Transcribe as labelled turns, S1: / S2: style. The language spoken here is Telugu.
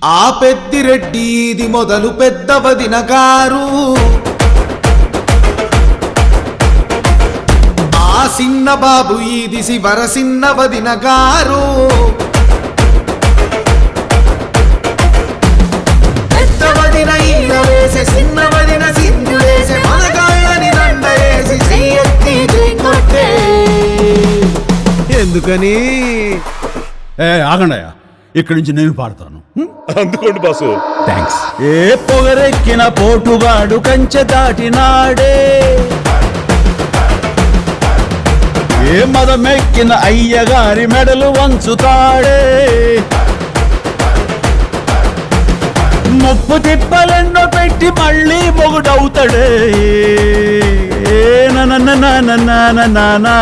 S1: ఆ పెద్దిరెడ్డి ఇది మొదలు పెద్ద వదిన గారు, ఆ సిన్న బాబు ఇది శివర సిన్న వదిన గారు. పెద్ద వదిన ఈల వేసే సిన్న వదిన సింధు వేసే మనగాళ్ళని దండేసి చెయ్యెత్తి కొట్టే. ఎందుకని
S2: ఆగండయ్యా, ఇక్కడి నుంచి నేను పాడతాను.
S3: అందుకోండి బాసు.
S2: థ్యాంక్స్. ఏ పొగరెక్కిన పోటుగాడు కంచె దాటినాడే, ఏ మదమెక్కిన అయ్యగారి మెడలు వంచుతాడే, ముప్పు తిప్పలెన్నో పెట్టి మళ్ళీ మొగుడవుతాడే. ఏ నా